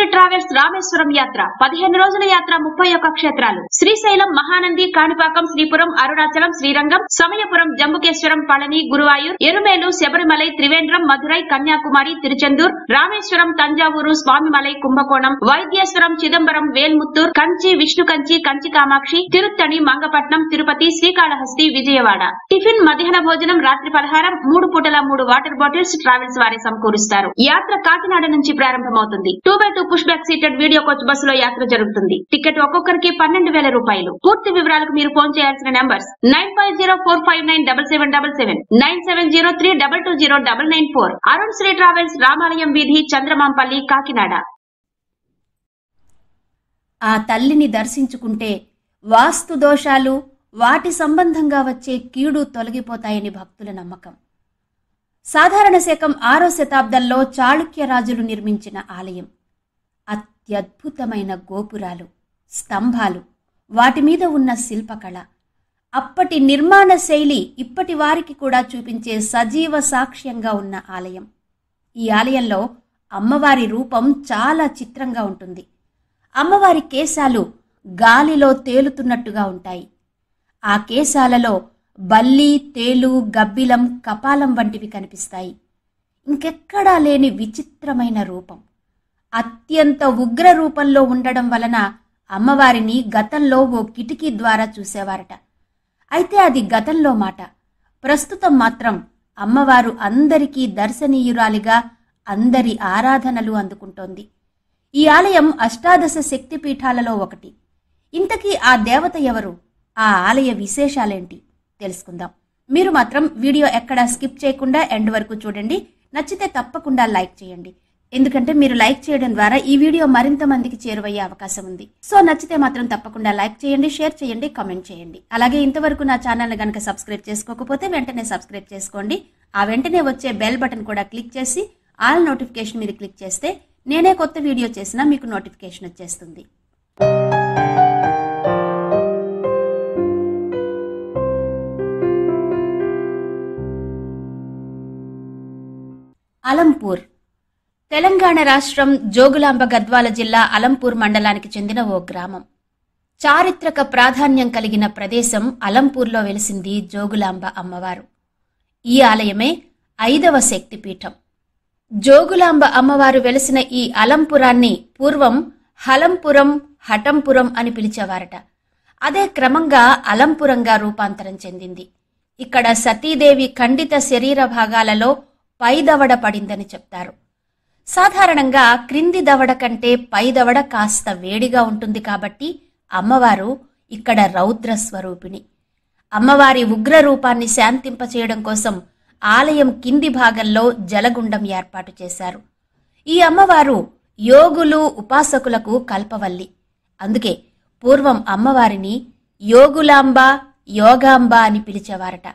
Shri travels Rameswaram యాత్ర 15 రోజుల యాత్ర 31 క్షేత్రాలు శ్రీశైలం, మహానంది, కాణిపాకం, శ్రీపురం, అరుణాచలం, శ్రీరంగం, సమయపురం, జంబుకేశ్వరం, పళని, గురువాయూర్, ఎరుమేలు, శబరిమలై, త్రివేంద్రం, మధురై, కన్యాకుమారి, తిరుచెందూర్, రామేశ్వరం, తంజావూరు, స్వామిమలై, కుంభకోణం, వైద్యేశ్వరం, చిదంబరం, వేల్ముత్తూర్, కంచి, విష్ణు కంచి, కంచి కామాక్షి, తిరుత్తణి, మంగపట్నం, తిరుపతి, శ్రీకాళహస్తి, విజయవాడ. టిఫిన్, మధ్యాహ్న భోజనం, రాత్రి పలహారం, 3 పూటల 3 వాటర్ బాటిల్స్ ట్రావెల్స్ వారే సమకూరుస్తారు. యాత్ర కాకినాడ నుంచి ప్రారంభమవుతుంది. 2x2 push back seated video coach బస్సులో యాత్ర జరుగుతుంది. టికెట్ ఒక్కొక్కరికి 12,000 రూపాయలు. పూర్తి వివరాలకు మీరు ఫోన్ చేయాల్సిన నంబర్స్ 9504597777, 9703220994. అరుణ్ శ్రీ ట్రావెల్స్, రామాలయం వీధి, చంద్రమాంపల్లి, కాకినాడ. ఆ తల్లిని దర్శించుకుంటే వాస్తు దోషాలు, వాటి సంబంధంగా వచ్చే కీడు తొలగిపోతాయని భక్తుల నమ్మకం. సాధారణ శకం 6వ శతాబ్దంలో చాళుక్య రాజులు నిర్మించిన ఆలయం. అత్యద్భుతమైన గోపురాలు, స్తంభాలు, వాటి మీద ఉన్న శిల్పకళ, అప్పటి నిర్మాణ శైలి ఇప్పటి వారికి కూడా చూపించే సజీవ సాక్ష్యంగా ఉన్న ఆలయం. ఈ ఆలయంలో అమ్మవారి రూపం చాలా చిత్రంగా ఉంటుంది. అమ్మవారి కేశాలు గాలిలో తేలుతున్నట్టుగా ఉంటాయి. ఆ కేశాలలో బల్లి, తేలు, గబ్బిలం, కపాలం వంటివి కనిపిస్తాయి. ఇంకెక్కడా లేని విచిత్రమైన రూపం. అత్యంత ఉగ్ర రూపంలో ఉండడం వలన అమ్మవారిని గతంలో ఓ కిటికీ ద్వారా చూసేవారట. అయితే అది గతంలో మాట. ప్రస్తుతం మాత్రం అమ్మవారు అందరికీ దర్శనీయురాలిగా అందరి ఆరాధనలు అందుకుంటోంది. ఈ ఆలయం అష్టాదశ శక్తిపీఠాలలో ఒకటి. ఇంతకీ ఆ దేవత ఎవరు? ఆ ఆలయ విశేషాలేంటి తెలుసుకుందాం. మీరు మాత్రం వీడియో ఎక్కడా స్కిప్ చేయకుండా ఎండ్ వరకు చూడండి. నచ్చితే తప్పకుండా లైక్ చేయండి. ఎందుకంటే మీరు లైక్ చేయడం ద్వారా ఈ వీడియో మరింత మందికి చేరువయ్యే అవకాశం ఉంది. సో నచ్చితే మాత్రం తప్పకుండా లైక్ చేయండి, షేర్ చేయండి, కామెంట్ చేయండి. అలాగే ఇంతవరకు నా ఛానల్ గనక సబ్స్క్రైబ్ చేసుకోకపోతే వెంటనే సబ్స్క్రైబ్ చేసుకోండి. ఆ వెంటనే వచ్చే బెల్ బటన్ కూడా క్లిక్ చేసి ఆల్ నోటిఫికేషన్ మీద క్లిక్ చేస్తే నేనే కొత్త వీడియో చేసినా మీకు నోటిఫికేషన్ వచ్చేస్తుంది. అలంపూర్ తెలంగాణ రాష్ట్రం జోగులాంబ గద్వాల జిల్లా అలంపూర్ మండలానికి చెందిన ఓ గ్రామం. చారిత్రక ప్రాధాన్యం కలిగిన ప్రదేశం అలంపూర్లో వెలిసింది జోగులాంబ అమ్మవారు. ఈ ఆలయమే 5వ శక్తిపీఠం. జోగులాంబ అమ్మవారు వెలిసిన ఈ అలంపురాన్ని పూర్వం హలంపురం, హఠంపురం అని పిలిచేవారట. అదే క్రమంగా అలంపురంగా రూపాంతరం చెందింది. ఇక్కడ సతీదేవి ఖండిత శరీర భాగాలలో పై దవడ పడిందని చెప్తారు. సాధారణంగా క్రింది దవడ కంటే పై దవడ కాస్త వేడిగా ఉంటుంది కాబట్టి అమ్మవారు ఇక్కడ రౌద్ర స్వరూపిణి. అమ్మవారి ఉగ్ర రూపాన్ని శాంతింపచేయడం కోసం ఆలయం కింది భాగంలో జలగుండం ఏర్పాటు చేశారు. ఈ అమ్మవారు యోగులు, ఉపాసకులకు కల్పవల్లి. అందుకే పూర్వం అమ్మవారిని యోగులాంబ, యోగాంబ అని పిలిచేవారట.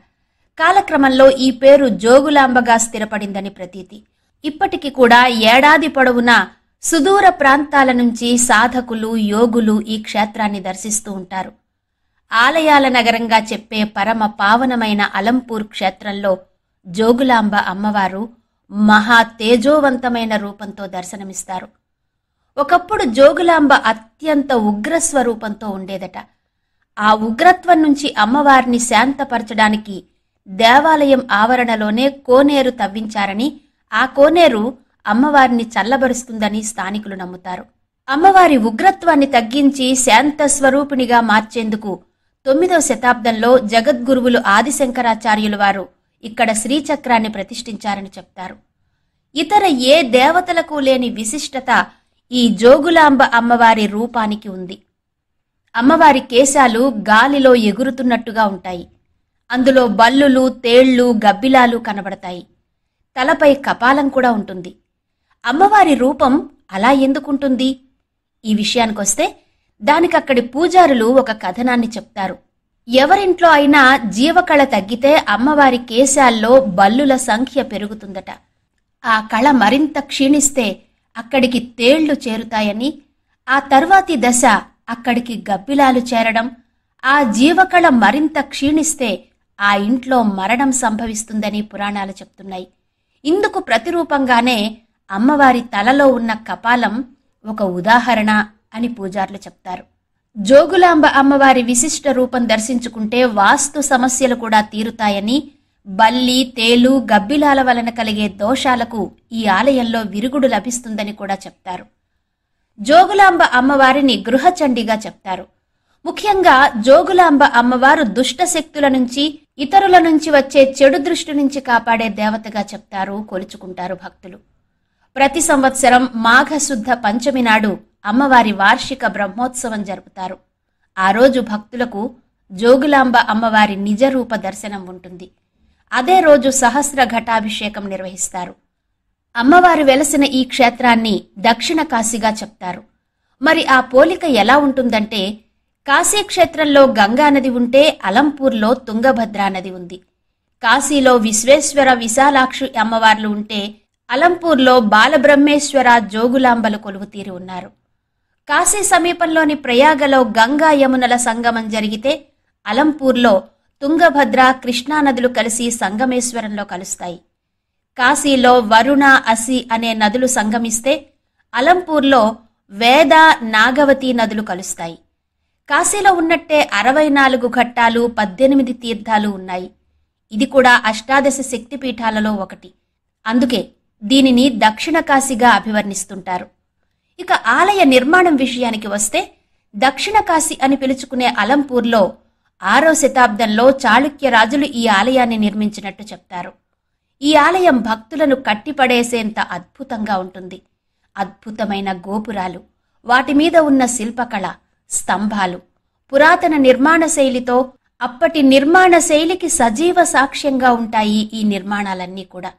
కాలక్రమంలో ఈ పేరు జోగులాంబగా స్థిరపడిందని ప్రతీతి. ఇప్పటికి కూడా ఏడాది పొడవునా సుదూర ప్రాంతాల నుంచి సాధకులు, యోగులు ఈ క్షేత్రాన్ని దర్శిస్తూ ఉంటారు. ఆలయాల నగరంగా చెప్పే పరమ పావనమైన అలంపూర్ క్షేత్రంలో జోగులాంబ అమ్మవారు మహా తేజోవంతమైన రూపంతో దర్శనమిస్తారు. ఒకప్పుడు జోగులాంబ అత్యంత ఉగ్రస్వరూపంతో ఉండేదట. ఆ ఉగ్రత్వం నుంచి అమ్మవారిని శాంతపరచడానికి దేవాలయం ఆవరణలోనే కోనేరు తవ్వించారని, ఆ కోనేరు అమ్మవారిని చల్లబరుస్తుందని స్థానికులు నమ్ముతారు. అమ్మవారి ఉగ్రత్వాన్ని తగ్గించి శాంత స్వరూపిణిగా మార్చేందుకు 9వ శతాబ్దంలో జగద్గురువులు ఆదిశంకరాచార్యులు వారు ఇక్కడ శ్రీచక్రాన్ని ప్రతిష్ఠించారని చెప్తారు. ఇతర ఏ దేవతలకు లేని విశిష్టత ఈ జోగులాంబ అమ్మవారి రూపానికి ఉంది. అమ్మవారి కేశాలు గాలిలో ఎగురుతున్నట్టుగా ఉంటాయి. అందులో బల్లులు, తేళ్లు, గబ్బిలాలు కనబడతాయి. తలపై కపాలం కూడా ఉంటుంది. అమ్మవారి రూపం అలా ఎందుకుంటుంది? ఈ విషయానికొస్తే దానికక్కడి పూజారులు ఒక కథనాన్ని చెప్తారు. ఎవరింట్లో అయినా జీవకళ తగ్గితే అమ్మవారి కేశాల్లో బల్లుల సంఖ్య పెరుగుతుందట. ఆ కళ మరింత క్షీణిస్తే అక్కడికి తేళ్లు చేరుతాయని, ఆ తర్వాతి దశ అక్కడికి గబ్బిలాలు చేరడం, ఆ జీవకళ మరింత క్షీణిస్తే ఆ ఇంట్లో మరణం సంభవిస్తుందని పురాణాలు చెప్తున్నాయి. ఇందుకు ప్రతిరూపంగానే అమ్మవారి తలలో ఉన్న కపాలం ఒక ఉదాహరణ అని పూజారులు చెప్తారు. జోగులాంబ అమ్మవారి విశిష్ట రూపం దర్శించుకుంటే వాస్తు సమస్యలు కూడా తీరుతాయని, బల్లి, తేలు, గబ్బిలాల వలన కలిగే దోషాలకు ఈ ఆలయంలో విరుగుడు లభిస్తుందని కూడా చెప్తారు. జోగులాంబ అమ్మవారిని గృహచండిగా చెప్తారు. ముఖ్యంగా జోగులాంబ అమ్మవారు దుష్ట శక్తుల నుంచి, ఇతరుల నుంచి వచ్చే చెడు దృష్టి నుంచి కాపాడే దేవతగా చెప్తారు, కొలుచుకుంటారు భక్తులు. ప్రతి సంవత్సరం మాఘశుద్ధ పంచమి నాడు అమ్మవారి వార్షిక బ్రహ్మోత్సవం జరుపుతారు. ఆ రోజు భక్తులకు జోగులాంబ అమ్మవారి నిజరూప దర్శనం ఉంటుంది. అదే రోజు సహస్ర ఘటాభిషేకం నిర్వహిస్తారు. అమ్మవారు వెలసిన ఈ క్షేత్రాన్ని దక్షిణ కాశీగా చెప్తారు. మరి ఆ పోలిక ఎలా ఉంటుందంటే, కాశీ క్షేత్రంలో గంగా నది ఉంటే అలంపూర్లో తుంగభద్రా నది ఉంది. కాశీలో విశ్వేశ్వర, విశాలాక్షి అమ్మవార్లు ఉంటే అలంపూర్లో బాలబ్రహ్మేశ్వర, జోగులాంబలు కొలువుతీరి ఉన్నారు. కాశీ సమీపంలోని ప్రయాగలో గంగా యమునల సంగమం జరిగితే అలంపూర్లో తుంగభద్ర, కృష్ణానదులు కలిసి సంగమేశ్వరంలో కలుస్తాయి. కాశీలో వరుణ, అసి అనే నదులు సంగమిస్తే అలంపూర్లో వేద, నాగవతి నదులు కలుస్తాయి. కాశీలో ఉన్నట్టే 64 ఘట్టాలు, 18 తీర్థాలు ఉన్నాయి. ఇది కూడా అష్టాదశ శక్తిపీఠాలలో ఒకటి. అందుకే దీనిని దక్షిణ కాశీగా అభివర్ణిస్తుంటారు. ఇక ఆలయ నిర్మాణం విషయానికి వస్తే, దక్షిణ కాశీ అని పిలుచుకునే అలంపూర్లో 6వ శతాబ్దంలో చాళుక్య రాజులు ఈ ఆలయాన్ని నిర్మించినట్టు చెప్తారు. ఈ ఆలయం భక్తులను కట్టిపడేసేంత అద్భుతంగా ఉంటుంది. అద్భుతమైన గోపురాలు, వాటి మీద ఉన్న శిల్పకళ, స్తంభాలు, పురాతన నిర్మాణ శైలితో అప్పటి నిర్మాణ శైలికి సజీవ సాక్ష్యంగా ఉంటాయి ఈ నిర్మాణాలన్నీ కూడా.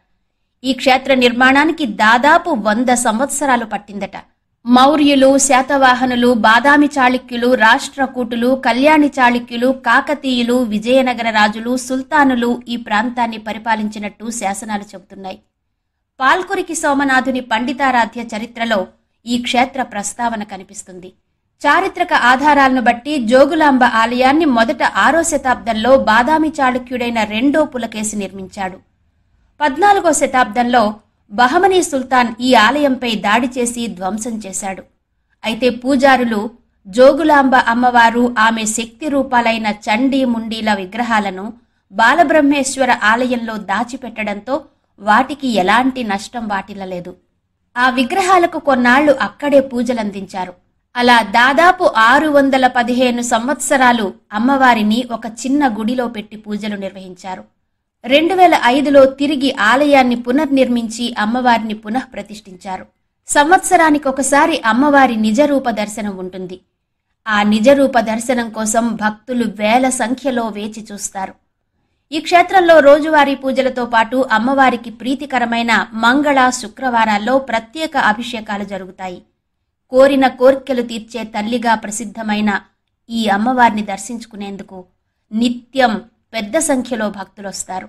ఈ క్షేత్ర నిర్మాణానికి దాదాపు 100 సంవత్సరాలు పట్టిందట. మౌర్యులు, శాతవాహనులు, బాదామి చాళుక్యులు, రాష్ట్రకూటులు, కళ్యాణి చాళుక్యులు, కాకతీయులు, విజయనగర రాజులు, సుల్తానులు ఈ ప్రాంతాన్ని పరిపాలించినట్టు శాసనాలు చెబుతున్నాయి. పాల్కురికి సోమనాథుని పండితారాధ్య చరిత్రలో ఈ క్షేత్ర ప్రస్తావన కనిపిస్తుంది. చారిత్రక ఆధారాలను బట్టి జోగులాంబ ఆలయాన్ని మొదట 6వ శతాబ్దంలో బాదామి చాళుక్యుడైన రెండో పులకేసి నిర్మించాడు. 14వ శతాబ్దంలో బహమనీ సుల్తాన్ ఈ ఆలయంపై దాడి చేసి ధ్వంసం చేశాడు. అయితే పూజారులు జోగులాంబ అమ్మవారు, ఆమె శక్తి రూపాలైన చండీ, ముండీల విగ్రహాలను బాలబ్రహ్మేశ్వర ఆలయంలో దాచిపెట్టడంతో వాటికి ఎలాంటి నష్టం వాటిల్లలేదు. ఆ విగ్రహాలకు కొన్నాళ్లు అక్కడే పూజలందించారు. అలా దాదాపు 615 సంవత్సరాలు అమ్మవారిని ఒక చిన్న గుడిలో పెట్టి పూజలు నిర్వహించారు. 2005లో తిరిగి ఆలయాన్ని పునర్నిర్మించి అమ్మవారిని పునఃప్రతిష్ఠించారు. సంవత్సరానికొకసారి అమ్మవారి నిజరూప దర్శనం ఉంటుంది. ఆ నిజరూప దర్శనం కోసం భక్తులు వేల సంఖ్యలో వేచి చూస్తారు. ఈ క్షేత్రంలో రోజువారీ పూజలతో పాటు అమ్మవారికి ప్రీతికరమైన మంగళ, శుక్రవారాల్లో ప్రత్యేక అభిషేకాలు జరుగుతాయి. కోరిన కోర్కెలు తీర్చే తల్లిగా ప్రసిద్ధమైన ఈ అమ్మవారిని దర్శించుకునేందుకు నిత్యం పెద్ద సంఖ్యలో భక్తులొస్తారు.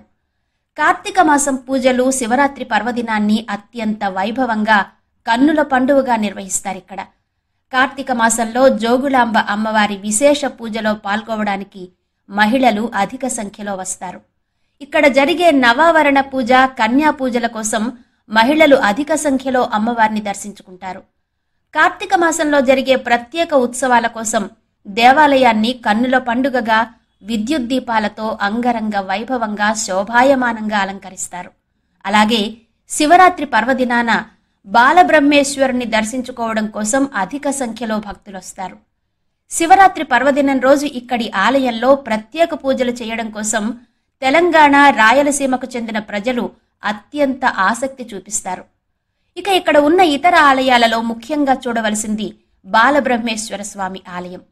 కార్తీక మాసం పూజలు, శివరాత్రి పర్వదినాన్ని అత్యంత వైభవంగా, కన్నుల పండువగా నిర్వహిస్తారిక్కడ. కార్తీక మాసంలో జోగులాంబ అమ్మవారి విశేష పూజలో పాల్గొవడానికి మహిళలు అధిక సంఖ్యలో వస్తారు. ఇక్కడ జరిగే నవావరణ పూజ, కన్యా పూజల కోసం మహిళలు అధిక సంఖ్యలో అమ్మవారిని దర్శించుకుంటారు. కార్తీక మాసంలో జరిగే ప్రత్యేక ఉత్సవాల కోసం దేవాలయాన్ని కన్నుల పండుగగా విద్యుత్ దీపాలతో అంగరంగ వైభవంగా, శోభాయమానంగా అలంకరిస్తారు. అలాగే శివరాత్రి పర్వదినాన బాలబ్రహ్మేశ్వరుని దర్శించుకోవడం కోసం అధిక సంఖ్యలో భక్తులొస్తారు. శివరాత్రి పర్వదినం రోజు ఇక్కడి ఆలయంలో ప్రత్యేక పూజలు చేయడం కోసం తెలంగాణ, రాయలసీమకు చెందిన ప్రజలు అత్యంత ఆసక్తి చూపిస్తారు. ఇక ఇక్కడ ఉన్న ఇతర ఆలయాలలో ముఖ్యంగా చూడవలసింది బాలబ్రహ్మేశ్వర స్వామి ఆలయం.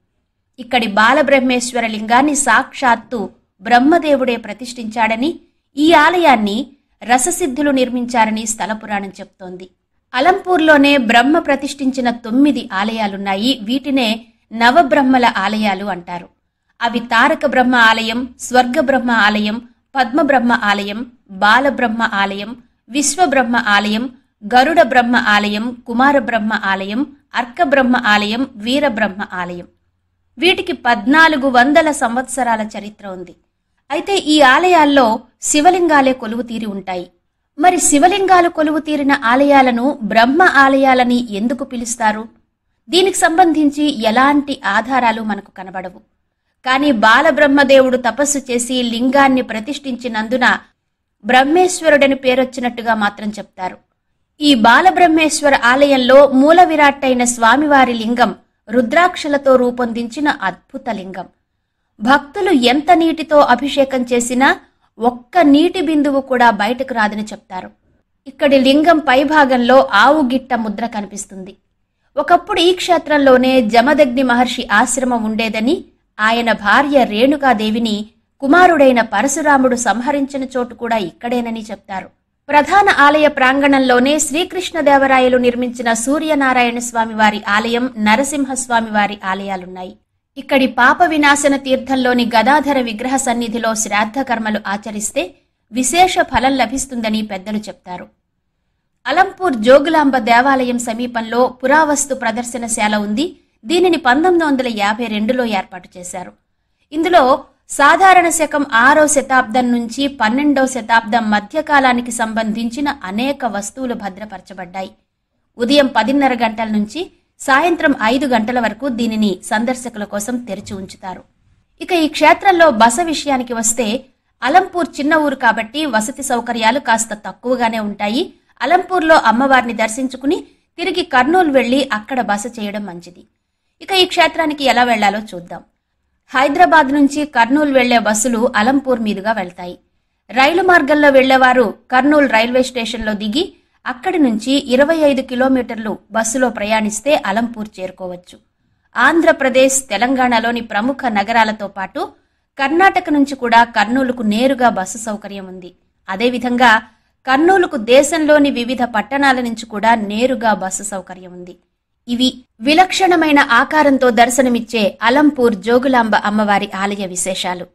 ఇక్కడి బాలబ్రహ్మేశ్వర లింగాన్ని సాక్షాత్తు బ్రహ్మదేవుడే ప్రతిష్ఠించాడని, ఈ ఆలయాన్ని రససిద్ధులు నిర్మించారని స్థల పురాణం చెప్తోంది. అలంపూర్లోనే బ్రహ్మ ప్రతిష్ఠించిన 9 ఆలయాలున్నాయి. వీటినే నవబ్రహ్మల ఆలయాలు అంటారు. అవి తారక బ్రహ్మ ఆలయం, స్వర్గ బ్రహ్మ ఆలయం, పద్మబ్రహ్మ ఆలయం, బాలబ్రహ్మ ఆలయం, విశ్వబ్రహ్మ ఆలయం, గరుడ బ్రహ్మ ఆలయం, కుమార బ్రహ్మ ఆలయం, అర్కబ్రహ్మ ఆలయం, వీరబ్రహ్మ ఆలయం. వీటికి 1400 సంవత్సరాల చరిత్ర ఉంది. అయితే ఈ ఆలయాల్లో శివలింగాలే కొలువు తీరి ఉంటాయి. మరి శివలింగాలు కొలువు తీరిన ఆలయాలను బ్రహ్మ ఆలయాలని ఎందుకు పిలుస్తారు? దీనికి సంబంధించి ఎలాంటి ఆధారాలు మనకు కనబడవు. కానీ బాలబ్రహ్మదేవుడు తపస్సు చేసి లింగాన్ని ప్రతిష్ఠించినందున బ్రహ్మేశ్వరుడని పేరొచ్చినట్టుగా మాత్రం చెప్తారు. ఈ బాలబ్రహ్మేశ్వర ఆలయంలో మూల విరాట్టైన స్వామివారి లింగం రుద్రాక్షలతో రూపొందించిన అద్భుత లింగం. భక్తులు ఎంత నీటితో అభిషేకం చేసినా ఒక్క నీటి బిందువు కూడా బయటకు రాదని చెప్తారు. ఇక్కడి లింగం పైభాగంలో ఆవు గిట్ట ముద్ర కనిపిస్తుంది. ఒకప్పుడు ఈ క్షేత్రంలోనే జమదగ్ని మహర్షి ఆశ్రమం ఉండేదని, ఆయన భార్య రేణుకాదేవిని కుమారుడైన పరశురాముడు సంహరించిన చోటు కూడా ఇక్కడేనని చెప్తారు. ప్రధాన ఆలయ ప్రాంగణంలోనే శ్రీకృష్ణదేవరాయలు నిర్మించిన సూర్యనారాయణ స్వామివారి ఆలయం, నరసింహస్వామివారి ఆలయాలున్నాయి. ఇక్కడి పాప వినాశన తీర్థంలోని గదాధర విగ్రహ సన్నిధిలో శ్రాద్ధ కర్మలు ఆచరిస్తే విశేష ఫలం లభిస్తుందని పెద్దలు చెప్తారు. అలంపూర్ జోగులాంబ దేవాలయం సమీపంలో పురావస్తు ప్రదర్శనశాల ఉంది. దీనిని 1952లో ఏర్పాటు చేశారు. ఇందులో సాధారణ శకం 6వ శతాబ్దం నుంచి 12వ శతాబ్దం మధ్యకాలానికి సంబంధించిన అనేక వస్తువులు భద్రపరచబడ్డాయి. ఉదయం 10:30 గంటల నుంచి సాయంత్రం 5 గంటల వరకు దీనిని సందర్శకుల కోసం తెరిచి ఉంచుతారు. ఇక ఈ క్షేత్రంలో బస విషయానికి వస్తే, అలంపూర్ చిన్న ఊరు కాబట్టి వసతి సౌకర్యాలు కాస్త తక్కువగానే ఉంటాయి. అలంపూర్లో అమ్మవారిని దర్శించుకుని తిరిగి కర్నూలు వెళ్లి అక్కడ బస చేయడం మంచిది. ఇక ఈ క్షేత్రానికి ఎలా వెళ్లాలో చూద్దాం. హైదరాబాద్ నుంచి కర్నూలు వెళ్లే బస్సులు అలంపూర్ మీదుగా వెళ్తాయి. రైలు మార్గంలో వెళ్లేవారు కర్నూలు రైల్వే స్టేషన్లో దిగి అక్కడి నుంచి 25 కిలోమీటర్లు బస్సులో ప్రయాణిస్తే అలంపూర్ చేరుకోవచ్చు. ఆంధ్రప్రదేశ్, తెలంగాణలోని ప్రముఖ నగరాలతో పాటు కర్ణాటక నుంచి కూడా కర్నూలుకు నేరుగా బస్సు సౌకర్యం ఉంది. అదేవిధంగా కర్నూలుకు దేశంలోని వివిధ పట్టణాల నుంచి కూడా నేరుగా బస్సు సౌకర్యం ఉంది. ఇవి విలక్షణమైన ఆకారంతో దర్శనమిచ్చే అలంపూర్ జోగులాంబ అమ్మవారి ఆలయ విశేషాలు.